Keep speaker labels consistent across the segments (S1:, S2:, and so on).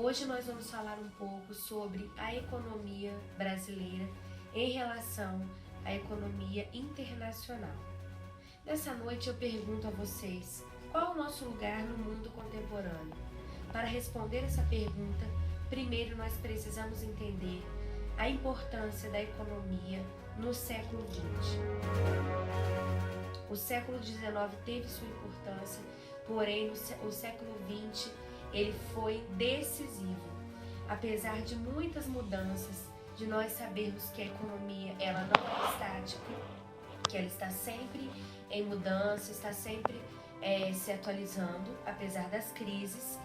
S1: Hoje nós vamos falar um pouco sobre a economia brasileira em relação à economia internacional. Nessa noite eu pergunto a vocês, qual o nosso lugar no mundo contemporâneo? Para responder essa pergunta, primeiro nós precisamos entender a importância da economia no século XX. O século XIX teve sua importância, porém o século XX ele foi decisivo. Apesar de muitas mudanças, de nós sabermos que a economia ela não é estática, que ela está sempre em mudança, está sempre se atualizando, apesar das crises,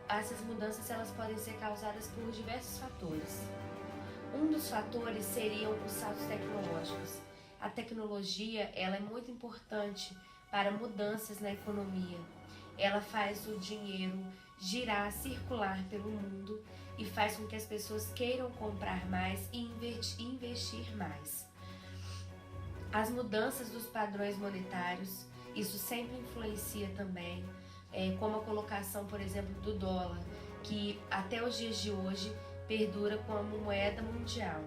S1: essas mudanças elas podem ser causadas por diversos fatores. Um dos fatores seriam os saltos tecnológicos. A tecnologia ela é muito importante para mudanças na economia. Ela faz o dinheiro girar, circular pelo mundo e faz com que as pessoas queiram comprar mais e investir mais. As mudanças dos padrões monetários, isso sempre influencia também, como a colocação, por exemplo, do dólar, que até os dias de hoje perdura como moeda mundial.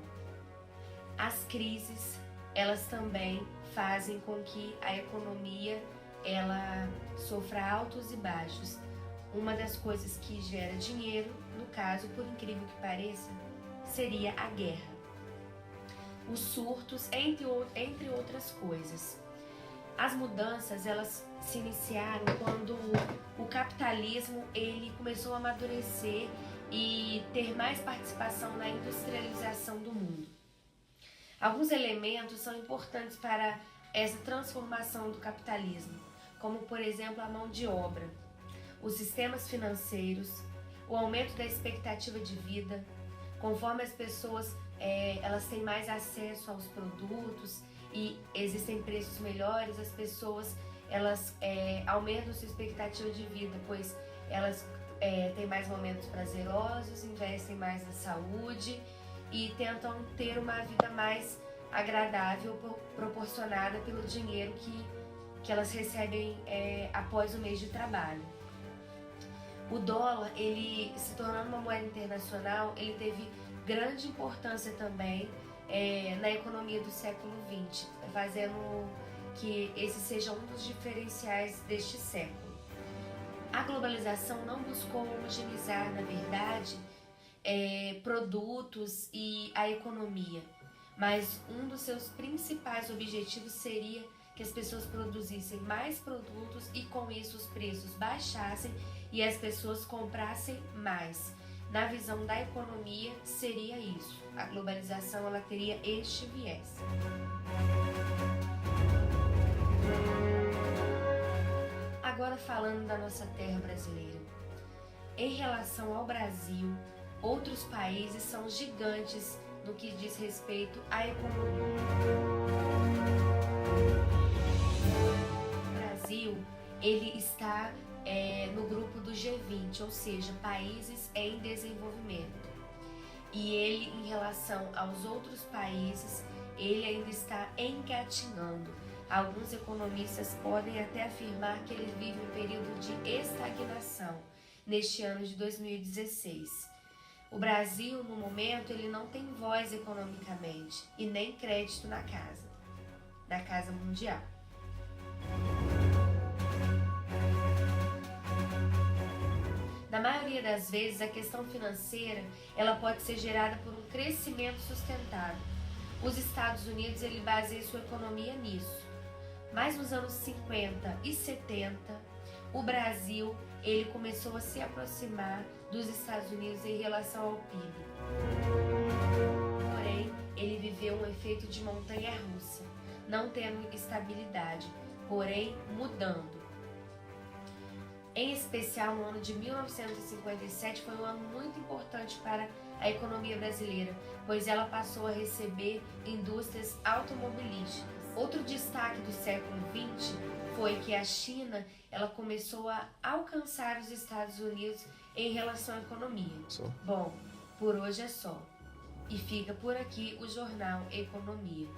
S1: As crises, elas também fazem com que a economia ela sofra altos e baixos. Uma das coisas que gera dinheiro, no caso, por incrível que pareça, seria a guerra. Os surtos, entre outras coisas. As mudanças, elas se iniciaram quando o capitalismo ele começou a amadurecer e ter mais participação na industrialização do mundo. Alguns elementos são importantes para essa transformação do capitalismo, como por exemplo a mão de obra, os sistemas financeiros, o aumento da expectativa de vida, conforme as pessoas elas têm mais acesso aos produtos e existem preços melhores, as pessoas elas aumentam sua expectativa de vida, pois elas têm mais momentos prazerosos, investem mais na saúde e tentam ter uma vida mais agradável proporcionada pelo dinheiro que elas recebem após o mês de trabalho. O dólar, ele se tornando uma moeda internacional, ele teve grande importância também na economia do século XX, fazendo que esse seja um dos diferenciais deste século. A globalização não buscou homogeneizar, na verdade, produtos e a economia, mas um dos seus principais objetivos seria que as pessoas produzissem mais produtos e com isso os preços baixassem e as pessoas comprassem mais. Na visão da economia seria isso. A globalização ela teria este viés. Agora falando da nossa terra brasileira. Em relação ao Brasil, outros países são gigantes no que diz respeito à economia. O Brasil, ele está no grupo do G20, ou seja, países em desenvolvimento. E ele, em relação aos outros países, ele ainda está engatinhando. Alguns economistas podem até afirmar que ele vive um período de estagnação neste ano de 2016. O Brasil, no momento, ele não tem voz economicamente e nem crédito na casa mundial. Na maioria das vezes, a questão financeira ela pode ser gerada por um crescimento sustentável. Os Estados Unidos ele baseia sua economia nisso. Mas nos anos 50 e 70, o Brasil ele começou a se aproximar dos Estados Unidos em relação ao PIB. Porém, ele viveu um efeito de montanha-russa, não tendo estabilidade, porém mudando. Em especial, no ano de 1957 foi um ano muito importante para a economia brasileira, pois ela passou a receber indústrias automobilísticas. Outro destaque do século XX foi que a China ela começou a alcançar os Estados Unidos em relação à economia. Bom, por hoje é só. E fica por aqui o Jornal Economia.